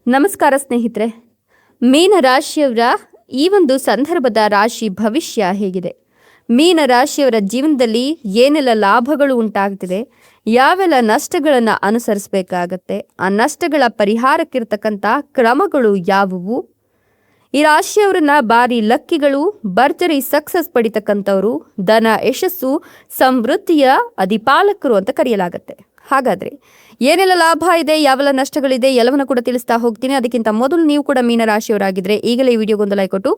ನಮಸ್ಕಾರ ಸ್ನೇಹಿತರೆ. ಮೀನ ರಾಶಿಯವರ ಈ ಒಂದು ಸಂದರ್ಭದ ರಾಶಿ ಭವಿಷ್ಯ ಹೇಗಿದೆ? ಮೀನ ರಾಶಿಯವರ ಜೀವನದಲ್ಲಿ ಏನೆಲ್ಲ ಲಾಭಗಳು ಉಂಟಾಗ್ತಿದೆ, ಯಾವೆಲ್ಲ ನಷ್ಟಗಳನ್ನು ಅನುಸರಿಸಬೇಕಾಗತ್ತೆ, ಆ ನಷ್ಟಗಳ ಪರಿಹಾರಕ್ಕಿರ್ತಕ್ಕಂಥ ಕ್ರಮಗಳು ಯಾವುವು? ಈ ರಾಶಿಯವರನ್ನ ಬಾರಿ ಲಕ್ಕಿಗಳು, ಭರ್ಜರಿ ಸಕ್ಸಸ್ ಪಡಿತಕ್ಕಂಥವ್ರು, ಧನ ಯಶಸ್ಸು ಸಮೃದ್ಧಿಯ ಅಧಿಪಾಲಕರು ಅಂತ ಕರೆಯಲಾಗತ್ತೆ. ಹಾಗಾದ್ರೆ ಏನೆಲ್ಲ ಲಾಭ ಇದೆ, ಯಾವೆಲ್ಲ ನಷ್ಟಗಳಿದೆ, ಎಲ್ಲವನ್ನ ಕೂಡ ತಿಳಿಸ್ತಾ ಹೋಗ್ತೀನಿ. ಅದಕ್ಕಿಂತ ಮೊದಲು ನೀವು ಕೂಡ ಮೀನ ರಾಶಿಯವರಾಗಿದ್ರೆ ಈಗಲೇ ವಿಡಿಯೋಗೊಂದು ಲೈಕ್ ಕೊಟ್ಟು,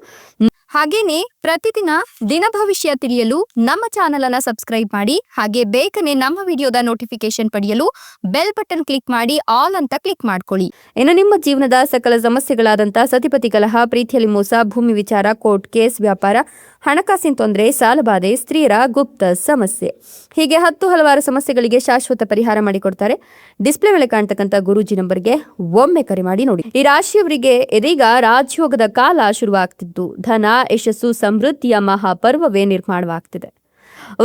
ಹಾಗೇನೆ ಪ್ರತಿದಿನ ದಿನ ಭವಿಷ್ಯ ತಿಳಿಯಲು ನಮ್ಮ ಚಾನೆಲ್ ಅನ್ನ ಸಬ್ಸ್ಕ್ರೈಬ್ ಮಾಡಿ. ಹಾಗೆ ಬೇಗನೆ ನಮ್ಮ ವಿಡಿಯೋದ ನೋಟಿಫಿಕೇಶನ್ ಪಡೆಯಲು ಬೆಲ್ ಬಟನ್ ಕ್ಲಿಕ್ ಮಾಡಿ ಆಲ್ ಅಂತ ಕ್ಲಿಕ್ ಮಾಡ್ಕೊಳ್ಳಿ. ಇನ್ನು ನಿಮ್ಮ ಜೀವನದ ಸಕಲ ಸಮಸ್ಯೆಗಳಾದಂಥ ಸತಿಪತಿ ಕಲಹ, ಪ್ರೀತಿಯಲ್ಲಿ ಮೋಸ, ಭೂಮಿ ವಿಚಾರ, ಕೋರ್ಟ್ ಕೇಸ್, ವ್ಯಾಪಾರ, ಹಣಕಾಸಿನ ತೊಂದರೆ, ಸಾಲಬಾಧೆ, ಸ್ತ್ರೀಯರ ಗುಪ್ತ ಸಮಸ್ಯೆ, ಹೀಗೆ ಹಲವಾರು ಸಮಸ್ಯೆಗಳಿಗೆ ಶಾಶ್ವತ ಪರಿಹಾರ ಮಾಡಿಕೊಡ್ತಾರೆ. ಡಿಸ್ಪ್ಲೇ ಮೇಲೆ ಕಾಣ್ತಕ್ಕಂಥ ಗುರೂಜಿ ನಂಬರ್ಗೆ ಒಮ್ಮೆ ಕರೆ ಮಾಡಿ ನೋಡಿ. ಈ ರಾಶಿಯವರಿಗೆ ಇದೀಗ ರಾಜಯೋಗದ ಕಾಲ ಶುರುವಾಗ್ತಿದ್ದು, ಧನ ಯಶಸ್ಸು ಸಮೃದ್ಧಿಯ ಮಹಾಪರ್ವವೇ ನಿರ್ಮಾಣವಾಗ್ತಿದೆ.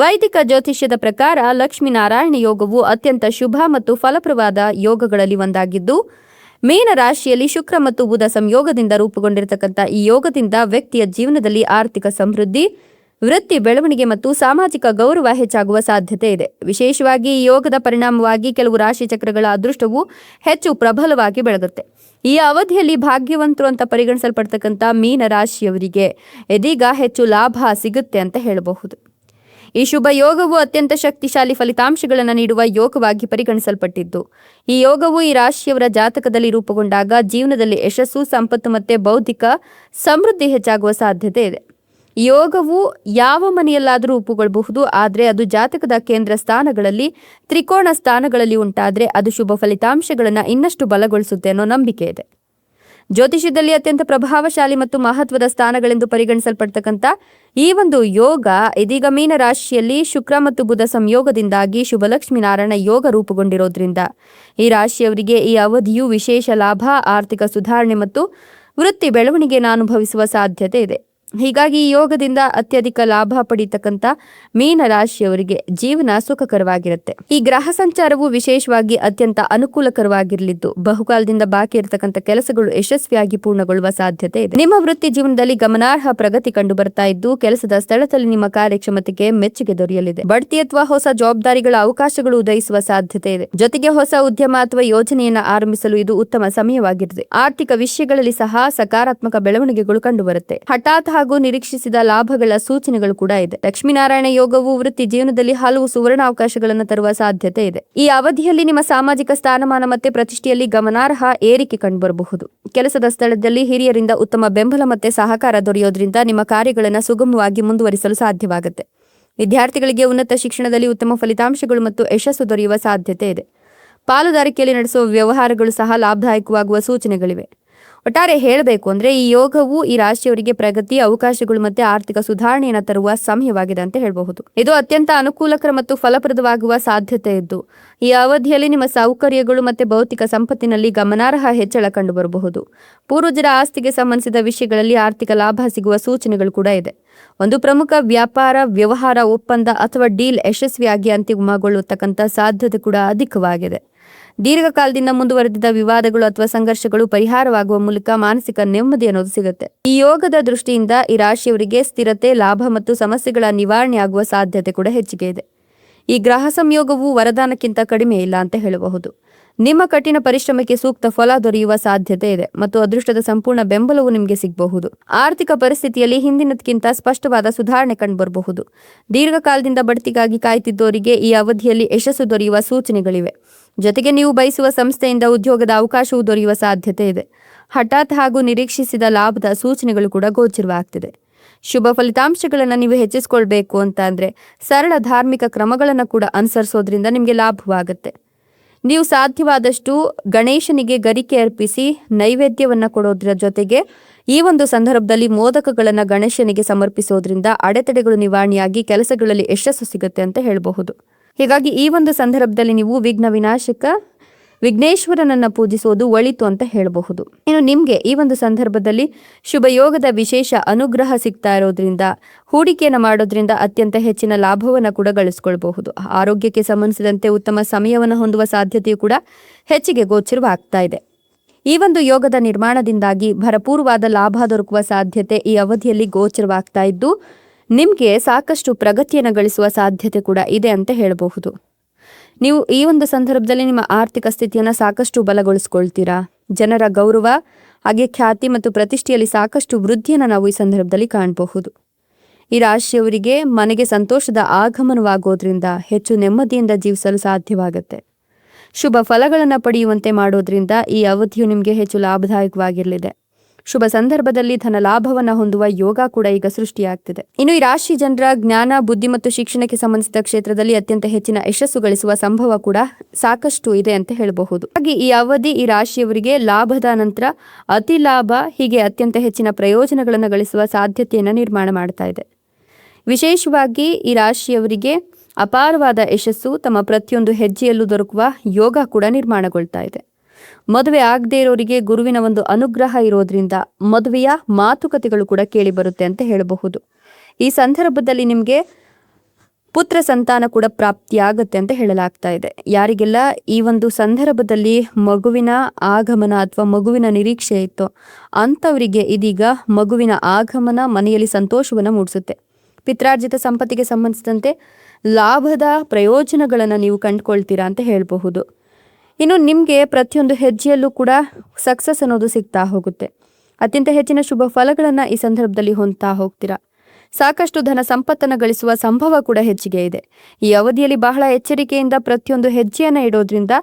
ವೈದಿಕ ಜ್ಯೋತಿಷ್ಯದ ಪ್ರಕಾರ ಲಕ್ಷ್ಮೀನಾರಾಯಣ ಯೋಗವು ಅತ್ಯಂತ ಶುಭ ಮತ್ತು ಫಲಪ್ರವಾದ ಯೋಗಗಳಲ್ಲಿ ಒಂದಾಗಿದ್ದು, ಮೀನ ರಾಶಿಯಲ್ಲಿ ಶುಕ್ರ ಮತ್ತು ಬುಧ ಸಂಯೋಗದಿಂದ ರೂಪುಗೊಂಡಿರತಕ್ಕಂಥ ಈ ಯೋಗದಿಂದ ವ್ಯಕ್ತಿಯ ಜೀವನದಲ್ಲಿ ಆರ್ಥಿಕ ಸಮೃದ್ಧಿ, ವೃತ್ತಿ ಬೆಳವಣಿಗೆ ಮತ್ತು ಸಾಮಾಜಿಕ ಗೌರವ ಹೆಚ್ಚಾಗುವ ಸಾಧ್ಯತೆ ಇದೆ. ವಿಶೇಷವಾಗಿ ಈ ಯೋಗದ ಪರಿಣಾಮವಾಗಿ ಕೆಲವು ರಾಶಿ ಚಕ್ರಗಳ ಅದೃಷ್ಟವು ಹೆಚ್ಚು ಪ್ರಬಲವಾಗಿ ಬೆಳಗುತ್ತೆ. ಈ ಅವಧಿಯಲ್ಲಿ ಭಾಗ್ಯವಂತರು ಅಂತ ಪರಿಗಣಿಸಲ್ಪಡ್ತಕ್ಕಂಥ ಮೀನ ರಾಶಿಯವರಿಗೆ ಇದೀಗ ಹೆಚ್ಚು ಲಾಭ ಸಿಗುತ್ತೆ ಅಂತ ಹೇಳಬಹುದು. ಈ ಶುಭ ಯೋಗವು ಅತ್ಯಂತ ಶಕ್ತಿಶಾಲಿ ಫಲಿತಾಂಶಗಳನ್ನು ನೀಡುವ ಯೋಗವಾಗಿ ಪರಿಗಣಿಸಲ್ಪಟ್ಟಿದ್ದು, ಈ ಯೋಗವು ಈ ರಾಶಿಯವರ ಜಾತಕದಲ್ಲಿ ರೂಪುಗೊಂಡಾಗ ಜೀವನದಲ್ಲಿ ಯಶಸ್ಸು, ಸಂಪತ್ತು ಮತ್ತು ಬೌದ್ಧಿಕ ಸಮೃದ್ಧಿ ಹೆಚ್ಚಾಗುವ ಸಾಧ್ಯತೆ ಇದೆ. ಯೋಗವು ಯಾವ ಮನೆಯಲ್ಲಾದರೂ ರೂಪುಗೊಳ್ಳಬಹುದು, ಆದರೆ ಅದು ಜಾತಕದ ಕೇಂದ್ರ ಸ್ಥಾನಗಳಲ್ಲಿ, ತ್ರಿಕೋಣ ಸ್ಥಾನಗಳಲ್ಲಿ ಉಂಟಾದರೆ ಅದು ಶುಭ ಫಲಿತಾಂಶಗಳನ್ನು ಇನ್ನಷ್ಟು ಬಲಗೊಳಿಸುತ್ತೆ ಅನ್ನೋ ನಂಬಿಕೆ ಇದೆ. ಜ್ಯೋತಿಷ್ಯದಲ್ಲಿ ಅತ್ಯಂತ ಪ್ರಭಾವಶಾಲಿ ಮತ್ತು ಮಹತ್ವದ ಸ್ಥಾನಗಳೆಂದು ಪರಿಗಣಿಸಲ್ಪಡ್ತಕ್ಕಂಥ ಈ ಒಂದು ಯೋಗ ಇದೀಗ ಮೀನ ರಾಶಿಯಲ್ಲಿ ಶುಕ್ರ ಮತ್ತು ಬುಧ ಸಂಯೋಗದಿಂದಾಗಿ ಶುಭಲಕ್ಷ್ಮೀ ನಾರಾಯಣ ಯೋಗ ರೂಪುಗೊಂಡಿರೋದ್ರಿಂದ ಈ ರಾಶಿಯವರಿಗೆ ಈ ಅವಧಿಯು ವಿಶೇಷ ಲಾಭ, ಆರ್ಥಿಕ ಸುಧಾರಣೆ ಮತ್ತು ವೃತ್ತಿ ಬೆಳವಣಿಗೆಯನ್ನು ಅನುಭವಿಸುವ ಸಾಧ್ಯತೆ ಇದೆ. ಹೀಗಾಗಿ ಈ ಯೋಗದಿಂದ ಅತ್ಯಧಿಕ ಲಾಭ ಪಡೀತಕ್ಕಂಥ ಮೀನ ರಾಶಿಯವರಿಗೆ ಜೀವನ ಸುಖಕರವಾಗಿರುತ್ತೆ. ಈ ಗ್ರಹ ಸಂಚಾರವು ವಿಶೇಷವಾಗಿ ಅತ್ಯಂತ ಅನುಕೂಲಕರವಾಗಿರಲಿದ್ದು, ಬಹುಕಾಲದಿಂದ ಬಾಕಿ ಇರತಕ್ಕಂಥ ಕೆಲಸಗಳು ಯಶಸ್ವಿಯಾಗಿ ಪೂರ್ಣಗೊಳ್ಳುವ ಸಾಧ್ಯತೆ ಇದೆ. ನಿಮ್ಮ ವೃತ್ತಿ ಜೀವನದಲ್ಲಿ ಗಮನಾರ್ಹ ಪ್ರಗತಿ ಕಂಡು ಬರ್ತಾ ಇದ್ದು, ಕೆಲಸದ ಸ್ಥಳದಲ್ಲಿ ನಿಮ್ಮ ಕಾರ್ಯಕ್ಷಮತೆಗೆ ಮೆಚ್ಚುಗೆ ದೊರೆಯಲಿದೆ. ಬಡ್ತಿ ಅಥವಾ ಹೊಸ ಜವಾಬ್ದಾರಿಗಳ ಅವಕಾಶಗಳು ಉದಯಿಸುವ ಸಾಧ್ಯತೆ ಇದೆ. ಜೊತೆಗೆ ಹೊಸ ಉದ್ಯಮ ಅಥವಾ ಯೋಜನೆಯನ್ನು ಆರಂಭಿಸಲು ಇದು ಉತ್ತಮ ಸಮಯವಾಗಿರುತ್ತೆ. ಆರ್ಥಿಕ ವಿಷಯಗಳಲ್ಲಿ ಸಹ ಸಕಾರಾತ್ಮಕ ಬೆಳವಣಿಗೆಗಳು ಕಂಡುಬರುತ್ತೆ. ಹಠಾತ್ ಹಾಗೂ ನಿರೀಕ್ಷಿಸಿದ ಲಾಭಗಳ ಸೂಚನೆಗಳು ಕೂಡ ಇದೆ. ಲಕ್ಷ್ಮೀನಾರಾಯಣ ಯೋಗವು ವೃತ್ತಿ ಜೀವನದಲ್ಲಿ ಹಲವು ಸುವರ್ಣ ಅವಕಾಶಗಳನ್ನು ತರುವ ಸಾಧ್ಯತೆ ಇದೆ. ಈ ಅವಧಿಯಲ್ಲಿ ನಿಮ್ಮ ಸಾಮಾಜಿಕ ಸ್ಥಾನಮಾನ ಮತ್ತೆ ಪ್ರತಿಷ್ಠೆಯಲ್ಲಿ ಗಮನಾರ್ಹ ಏರಿಕೆ ಕಂಡುಬರಬಹುದು. ಕೆಲಸದ ಸ್ಥಳದಲ್ಲಿ ಹಿರಿಯರಿಂದ ಉತ್ತಮ ಬೆಂಬಲ ಮತ್ತೆ ಸಹಕಾರ ದೊರೆಯೋದ್ರಿಂದ ನಿಮ್ಮ ಕಾರ್ಯಗಳನ್ನು ಸುಗಮವಾಗಿ ಮುಂದುವರಿಸಲು ಸಾಧ್ಯವಾಗುತ್ತೆ. ವಿದ್ಯಾರ್ಥಿಗಳಿಗೆ ಉನ್ನತ ಶಿಕ್ಷಣದಲ್ಲಿ ಉತ್ತಮ ಫಲಿತಾಂಶಗಳು ಮತ್ತು ಯಶಸ್ಸು ದೊರೆಯುವ ಸಾಧ್ಯತೆ ಇದೆ. ಪಾಲುದಾರಿಕೆಯಲ್ಲಿ ನಡೆಸುವ ವ್ಯವಹಾರಗಳು ಸಹ ಲಾಭದಾಯಕವಾಗುವ ಸೂಚನೆಗಳಿವೆ. ಒಟ್ಟಾರೆ ಹೇಳಬೇಕು ಅಂದ್ರೆ ಈ ಯೋಗವು ಈ ರಾಶಿಯವರಿಗೆ ಪ್ರಗತಿ, ಅವಕಾಶಗಳು ಮತ್ತೆ ಆರ್ಥಿಕ ಸುಧಾರಣೆಯನ್ನು ತರುವ ಸಮಯವಾಗಿದೆ ಅಂತ ಹೇಳಬಹುದು. ಇದು ಅತ್ಯಂತ ಅನುಕೂಲಕರ ಮತ್ತು ಫಲಪ್ರದವಾಗುವ ಸಾಧ್ಯತೆ ಇದ್ದು, ಈ ಅವಧಿಯಲ್ಲಿ ನಿಮ್ಮ ಸೌಕರ್ಯಗಳು ಮತ್ತೆ ಭೌತಿಕ ಸಂಪತ್ತಿನಲ್ಲಿ ಗಮನಾರ್ಹ ಹೆಚ್ಚಳ ಕಂಡುಬರಬಹುದು. ಪೂರ್ವಜರ ಆಸ್ತಿಗೆ ಸಂಬಂಧಿಸಿದ ವಿಷಯಗಳಲ್ಲಿ ಆರ್ಥಿಕ ಲಾಭ ಸಿಗುವ ಸೂಚನೆಗಳು ಕೂಡ ಇದೆ. ಒಂದು ಪ್ರಮುಖ ವ್ಯಾಪಾರ, ವ್ಯವಹಾರ, ಒಪ್ಪಂದ ಅಥವಾ ಡೀಲ್ ಯಶಸ್ವಿಯಾಗಿ ಅಂತಿಮಗೊಳ್ಳುತ್ತಕ್ಕಂಥ ಸಾಧ್ಯತೆ ಕೂಡ ಅಧಿಕವಾಗಿದೆ. ದೀರ್ಘಕಾಲದಿಂದ ಮುಂದುವರೆದಿದ್ದ ವಿವಾದಗಳು ಅಥವಾ ಸಂಘರ್ಷಗಳು ಪರಿಹಾರವಾಗುವ ಮೂಲಕ ಮಾನಸಿಕ ನೆಮ್ಮದಿ ಅನ್ನೋದು ಸಿಗುತ್ತೆ. ಈ ಯೋಗದ ದೃಷ್ಟಿಯಿಂದ ಈ ರಾಶಿಯವರಿಗೆ ಸ್ಥಿರತೆ, ಲಾಭ ಮತ್ತು ಸಮಸ್ಯೆಗಳ ನಿವಾರಣೆ ಆಗುವ ಸಾಧ್ಯತೆ ಕೂಡ ಹೆಚ್ಚಿಗೆ ಇದೆ. ಈ ಗ್ರಹ ಸಂಯೋಗವು ವರದಾನಕ್ಕಿಂತ ಕಡಿಮೆ ಇಲ್ಲ ಅಂತ ಹೇಳಬಹುದು. ನಿಮ್ಮ ಕಠಿಣ ಪರಿಶ್ರಮಕ್ಕೆ ಸೂಕ್ತ ಫಲ ದೊರೆಯುವ ಸಾಧ್ಯತೆ ಇದೆ ಮತ್ತು ಅದೃಷ್ಟದ ಸಂಪೂರ್ಣ ಬೆಂಬಲವು ನಿಮಗೆ ಸಿಗಬಹುದು. ಆರ್ಥಿಕ ಪರಿಸ್ಥಿತಿಯಲ್ಲಿ ಹಿಂದಿನದಕ್ಕಿಂತ ಸ್ಪಷ್ಟವಾದ ಸುಧಾರಣೆ ಕಂಡುಬರಬಹುದು. ದೀರ್ಘಕಾಲದಿಂದ ಬಡ್ತಿಗಾಗಿ ಕಾಯ್ತಿದ್ದವರಿಗೆ ಈ ಅವಧಿಯಲ್ಲಿ ಯಶಸ್ಸು ದೊರೆಯುವ ಸೂಚನೆಗಳಿವೆ. ಜೊತೆಗೆ ನೀವು ಬಯಸುವ ಸಂಸ್ಥೆಯಿಂದ ಉದ್ಯೋಗದ ಅವಕಾಶವೂ ದೊರೆಯುವ ಸಾಧ್ಯತೆ ಇದೆ. ಹಠಾತ್ ಹಾಗೂ ನಿರೀಕ್ಷಿಸಿದ ಲಾಭದ ಸೂಚನೆಗಳು ಕೂಡ ಗೋಚರವಾಗ್ತಿದೆ. ಶುಭ ಫಲಿತಾಂಶಗಳನ್ನು ನೀವು ಹೆಚ್ಚಿಸಿಕೊಳ್ಬೇಕು ಅಂತ ಅಂದ್ರೆ ಸರಳ ಧಾರ್ಮಿಕ ಕ್ರಮಗಳನ್ನು ಕೂಡ ಅನುಸರಿಸೋದ್ರಿಂದ ನಿಮಗೆ ಲಾಭವಾಗುತ್ತೆ. ನೀವು ಸಾಧ್ಯವಾದಷ್ಟು ಗಣೇಶನಿಗೆ ಗರಿಕೆ ಅರ್ಪಿಸಿ ನೈವೇದ್ಯವನ್ನ ಕೊಡೋದ್ರ ಜೊತೆಗೆ ಈ ಒಂದು ಸಂದರ್ಭದಲ್ಲಿ ಮೋದಕಗಳನ್ನು ಗಣೇಶನಿಗೆ ಸಮರ್ಪಿಸೋದ್ರಿಂದ ಅಡೆತಡೆಗಳು ನಿವಾರಣೆಯಾಗಿ ಕೆಲಸಗಳಲ್ಲಿ ಯಶಸ್ಸು ಸಿಗುತ್ತೆ ಅಂತ ಹೇಳಬಹುದು. ಹೀಗಾಗಿ ಈ ಒಂದು ಸಂದರ್ಭದಲ್ಲಿ ನೀವು ವಿಘ್ನ ವಿನಾಶಕ ವಿಘ್ನೇಶ್ವರನನ್ನ ಪೂಜಿಸೋದು ಒಳಿತು ಅಂತ ಹೇಳಬಹುದು. ಇನ್ನು ನಿಮ್ಗೆ ಈ ಒಂದು ಸಂದರ್ಭದಲ್ಲಿ ಶುಭ ಯೋಗದ ವಿಶೇಷ ಅನುಗ್ರಹ ಸಿಗ್ತಾ ಇರೋದ್ರಿಂದ ಹೂಡಿಕೆಯನ್ನು ಮಾಡೋದ್ರಿಂದ ಅತ್ಯಂತ ಹೆಚ್ಚಿನ ಲಾಭವನ್ನು ಕೂಡ ಗಳಿಸ್ಕೊಳ್ಬಹುದು. ಆರೋಗ್ಯಕ್ಕೆ ಸಂಬಂಧಿಸಿದಂತೆ ಉತ್ತಮ ಸಮಯವನ್ನು ಹೊಂದುವ ಸಾಧ್ಯತೆಯು ಕೂಡ ಹೆಚ್ಚಿಗೆ ಗೋಚರವಾಗ್ತಾ ಇದೆ. ಈ ಒಂದು ಯೋಗದ ನಿರ್ಮಾಣದಿಂದಾಗಿ ಭರಪೂರವಾದ ಲಾಭ ದೊರಕುವ ಸಾಧ್ಯತೆ ಈ ಅವಧಿಯಲ್ಲಿ ಗೋಚರವಾಗ್ತಾ ಇದ್ದು ನಿಮಗೆ ಸಾಕಷ್ಟು ಪ್ರಗತಿಯನ್ನು ಗಳಿಸುವ ಸಾಧ್ಯತೆ ಕೂಡ ಇದೆ ಅಂತ ಹೇಳಬಹುದು. ನೀವು ಈ ಒಂದು ಸಂದರ್ಭದಲ್ಲಿ ನಿಮ್ಮ ಆರ್ಥಿಕ ಸ್ಥಿತಿಯನ್ನು ಸಾಕಷ್ಟು ಬಲಗೊಳಿಸ್ಕೊಳ್ತೀರಾ. ಜನರ ಗೌರವ ಹಾಗೆ ಖ್ಯಾತಿ ಮತ್ತು ಪ್ರತಿಷ್ಠೆಯಲ್ಲಿ ಸಾಕಷ್ಟು ವೃದ್ಧಿಯನ್ನು ನಾವು ಈ ಸಂದರ್ಭದಲ್ಲಿ ಕಾಣಬಹುದು. ಈ ರಾಶಿಯವರಿಗೆ ಮನೆಗೆ ಸಂತೋಷದ ಆಗಮನವಾಗೋದ್ರಿಂದ ಹೆಚ್ಚು ನೆಮ್ಮದಿಯಿಂದ ಜೀವಿಸಲು ಸಾಧ್ಯವಾಗುತ್ತೆ. ಶುಭ ಫಲಗಳನ್ನು ಪಡೆಯುವಂತೆ ಮಾಡೋದ್ರಿಂದ ಈ ಅವಧಿಯು ನಿಮಗೆ ಹೆಚ್ಚು ಲಾಭದಾಯಕವಾಗಿರಲಿದೆ. ಶುಭ ಸಂದರ್ಭದಲ್ಲಿ ಧನ ಲಾಭವನ್ನು ಹೊಂದುವ ಯೋಗ ಕೂಡ ಈಗ ಸೃಷ್ಟಿಯಾಗ್ತಿದೆ. ಇನ್ನು ಈ ರಾಶಿ ಜನರ ಜ್ಞಾನ, ಬುದ್ಧಿ ಮತ್ತು ಶಿಕ್ಷಣಕ್ಕೆ ಸಂಬಂಧಿಸಿದ ಕ್ಷೇತ್ರದಲ್ಲಿ ಅತ್ಯಂತ ಹೆಚ್ಚಿನ ಯಶಸ್ಸು ಗಳಿಸುವ ಸಂಭವ ಕೂಡ ಸಾಕಷ್ಟು ಇದೆ ಅಂತ ಹೇಳಬಹುದು. ಹಾಗೆ ಈ ಅವಧಿ ಈ ರಾಶಿಯವರಿಗೆ ಲಾಭದ ನಂತರ ಅತಿ ಲಾಭ ಹೀಗೆ ಅತ್ಯಂತ ಹೆಚ್ಚಿನ ಪ್ರಯೋಜನಗಳನ್ನು ಗಳಿಸುವ ಸಾಧ್ಯತೆಯನ್ನು ನಿರ್ಮಾಣ ಮಾಡ್ತಾ ಇದೆ. ವಿಶೇಷವಾಗಿ ಈ ರಾಶಿಯವರಿಗೆ ಅಪಾರವಾದ ಯಶಸ್ಸು ತಮ್ಮ ಪ್ರತಿಯೊಂದು ಹೆಜ್ಜೆಯಲ್ಲೂ ದೊರಕುವ ಯೋಗ ಕೂಡ ನಿರ್ಮಾಣಗೊಳ್ತಾ ಇದೆ. ಮದುವೆ ಆಗದೇ ಇರೋರಿಗೆ ಗುರುವಿನ ಒಂದು ಅನುಗ್ರಹ ಇರೋದ್ರಿಂದ ಮದುವೆಯ ಮಾತುಕತೆಗಳು ಕೂಡ ಕೇಳಿ ಬರುತ್ತೆ ಅಂತ ಹೇಳಬಹುದು. ಈ ಸಂದರ್ಭದಲ್ಲಿ ನಿಮಗೆ ಪುತ್ರ ಸಂತಾನ ಕೂಡ ಪ್ರಾಪ್ತಿಯಾಗುತ್ತೆ ಅಂತ ಹೇಳಲಾಗ್ತಾ ಇದೆ. ಯಾರಿಗೆಲ್ಲ ಈ ಒಂದು ಸಂದರ್ಭದಲ್ಲಿ ಮಗುವಿನ ಆಗಮನ ಅಥವಾ ಮಗುವಿನ ನಿರೀಕ್ಷೆ ಇತ್ತೋ ಅಂಥವರಿಗೆ ಇದೀಗ ಮಗುವಿನ ಆಗಮನ ಮನೆಯಲ್ಲಿ ಸಂತೋಷವನ್ನು ಮೂಡಿಸುತ್ತೆ. ಪಿತ್ರಾರ್ಜಿತ ಸಂಪತ್ತಿಗೆ ಸಂಬಂಧಿಸಿದಂತೆ ಲಾಭದ ಪ್ರಯೋಜನಗಳನ್ನು ನೀವು ಕಂಡುಕೊಳ್ತೀರಾ ಅಂತ ಹೇಳಬಹುದು. ಇನ್ನು ನಿಮಗೆ ಪ್ರತಿಯೊಂದು ಹೆಜ್ಜೆಯಲ್ಲೂ ಕೂಡ ಸಕ್ಸಸ್ ಅನ್ನೋದು ಸಿಗ್ತಾ ಹೋಗುತ್ತೆ. ಅತ್ಯಂತ ಹೆಚ್ಚಿನ ಶುಭ ಫಲಗಳನ್ನು ಈ ಸಂದರ್ಭದಲ್ಲಿ ಹೊಂದ್ತಾ ಹೋಗ್ತೀರಾ. ಸಾಕಷ್ಟು ಧನ ಸಂಪತ್ತನ್ನು ಗಳಿಸುವ ಸಂಭವ ಕೂಡ ಹೆಚ್ಚಿಗೆ ಇದೆ. ಈ ಅವಧಿಯಲ್ಲಿ ಬಹಳ ಎಚ್ಚರಿಕೆಯಿಂದ ಪ್ರತಿಯೊಂದು ಹೆಜ್ಜೆಯನ್ನು ಇಡೋದ್ರಿಂದ,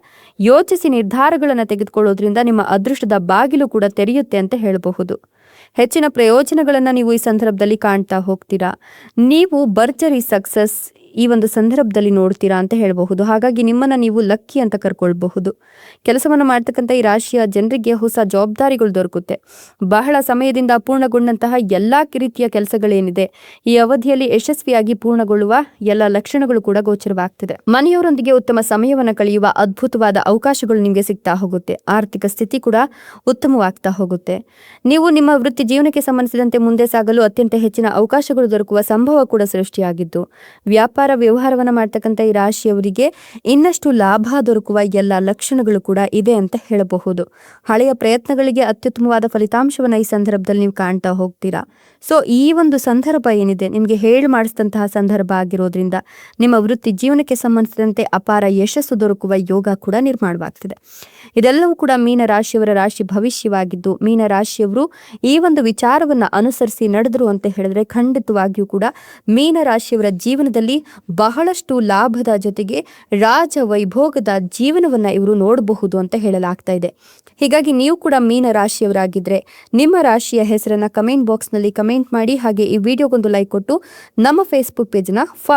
ಯೋಚಿಸಿ ನಿರ್ಧಾರಗಳನ್ನು ತೆಗೆದುಕೊಳ್ಳೋದ್ರಿಂದ ನಿಮ್ಮ ಅದೃಷ್ಟದ ಬಾಗಿಲು ಕೂಡ ತೆರೆಯುತ್ತೆ ಅಂತ ಹೇಳಬಹುದು. ಹೆಚ್ಚಿನ ಪ್ರಯೋಜನಗಳನ್ನು ನೀವು ಈ ಸಂದರ್ಭದಲ್ಲಿ ಕಾಣ್ತಾ ಹೋಗ್ತೀರಾ. ನೀವು ಭರ್ಜರಿ ಸಕ್ಸಸ್ ಈ ಒಂದು ಸಂದರ್ಭದಲ್ಲಿ ನೋಡ್ತೀರಾ ಅಂತ ಹೇಳಬಹುದು. ಹಾಗಾಗಿ ನಿಮ್ಮನ್ನು ನೀವು ಲಕ್ಕಿ ಅಂತ ಕರ್ಕೊಳ್ಬಹುದು. ಕೆಲಸವನ್ನು ಮಾಡ್ತಕ್ಕಂಥ ಈ ರಾಶಿಯ ಜನರಿಗೆ ಹೊಸ ಜವಾಬ್ದಾರಿಗಳು ದೊರಕುತ್ತೆ. ಬಹಳ ಸಮಯದಿಂದ ಅಪೂರ್ಣಗೊಂಡಂತಹ ಎಲ್ಲ ರೀತಿಯ ಕೆಲಸಗಳೇನಿದೆ ಈ ಅವಧಿಯಲ್ಲಿ ಯಶಸ್ವಿಯಾಗಿ ಪೂರ್ಣಗೊಳ್ಳುವ ಎಲ್ಲ ಲಕ್ಷಣಗಳು ಕೂಡ ಗೋಚರವಾಗ್ತಿದೆ. ಮನೆಯವರೊಂದಿಗೆ ಉತ್ತಮ ಸಮಯವನ್ನು ಕಳೆಯುವ ಅದ್ಭುತವಾದ ಅವಕಾಶಗಳು ನಿಮಗೆ ಸಿಗ್ತಾ ಹೋಗುತ್ತೆ. ಆರ್ಥಿಕ ಸ್ಥಿತಿ ಕೂಡ ಉತ್ತಮವಾಗ್ತಾ ಹೋಗುತ್ತೆ. ನೀವು ನಿಮ್ಮ ವೃತ್ತಿ ಜೀವನಕ್ಕೆ ಸಂಬಂಧಿಸಿದಂತೆ ಮುಂದೆ ಸಾಗಲು ಅತ್ಯಂತ ಹೆಚ್ಚಿನ ಅವಕಾಶಗಳು ದೊರಕುವ ಸಂಭವ ಕೂಡ ಸೃಷ್ಟಿಯಾಗಿದ್ದು, ವ್ಯಾಪಾರ ವ್ಯವಹಾರವನ್ನು ಮಾಡ್ತಕ್ಕಂಥ ಈ ರಾಶಿಯವರಿಗೆ ಇನ್ನಷ್ಟು ಲಾಭ ದೊರಕುವ ಎಲ್ಲ ಲಕ್ಷಣಗಳು ಕೂಡ ಇದೆ ಅಂತ ಹೇಳಬಹುದು. ಹಳೆಯ ಪ್ರಯತ್ನಗಳಿಗೆ ಅತ್ಯುತ್ತಮವಾದ ಫಲಿತಾಂಶವನ್ನು ಈ ಸಂದರ್ಭದಲ್ಲಿ ನೀವು ಕಾಣ್ತಾ ಹೋಗ್ತೀರಾ. ಸೊ ಈ ಒಂದು ಸಂದರ್ಭ ಏನಿದೆ ನಿಮಗೆ ಹೇಳಿ ಮಾಡಿಸಿದಂತಹ ಸಂದರ್ಭ ಆಗಿರೋದ್ರಿಂದ ನಿಮ್ಮ ವೃತ್ತಿ ಜೀವನಕ್ಕೆ ಸಂಬಂಧಿಸಿದಂತೆ ಅಪಾರ ಯಶಸ್ಸು ದೊರಕುವ ಯೋಗ ಕೂಡ ನಿರ್ಮಾಣವಾಗ್ತಿದೆ. ಇದೆಲ್ಲವೂ ಕೂಡ ಮೀನ ರಾಶಿಯವರ ರಾಶಿ ಭವಿಷ್ಯವಾಗಿದ್ದು, ಮೀನ ರಾಶಿಯವರು ಈ ಒಂದು ವಿಚಾರವನ್ನು ಅನುಸರಿಸಿ ನಡೆದರು ಅಂತ ಹೇಳಿದ್ರೆ ಖಂಡಿತವಾಗಿಯೂ ಕೂಡ ಮೀನ ರಾಶಿಯವರ ಜೀವನದಲ್ಲಿ ಬಹಳಷ್ಟು ಲಾಭದ ಜೊತೆಗೆ ರಾಜ ವೈಭೋಗದ ಜೀವನವನ್ನ ಇವರು ನೋಡಬಹುದು ಅಂತ ಹೇಳಲಾಗ್ತಾ ಇದೆ. ಹೀಗಾಗಿ ನೀವು ಕೂಡ ಮೀನ ರಾಶಿಯವರಾಗಿದ್ರೆ ನಿಮ್ಮ ರಾಶಿಯ ಹೆಸರನ್ನ ಕಮೆಂಟ್ ಬಾಕ್ಸ್ನಲ್ಲಿ ಕಮೆಂಟ್ ಮಾಡಿ. ಹಾಗೆ ಈ ವಿಡಿಯೋಗೊಂದು ಲೈಕ್ ಕೊಟ್ಟು ನಮ್ಮ ಫೇಸ್ಬುಕ್ ಪೇಜ್ನ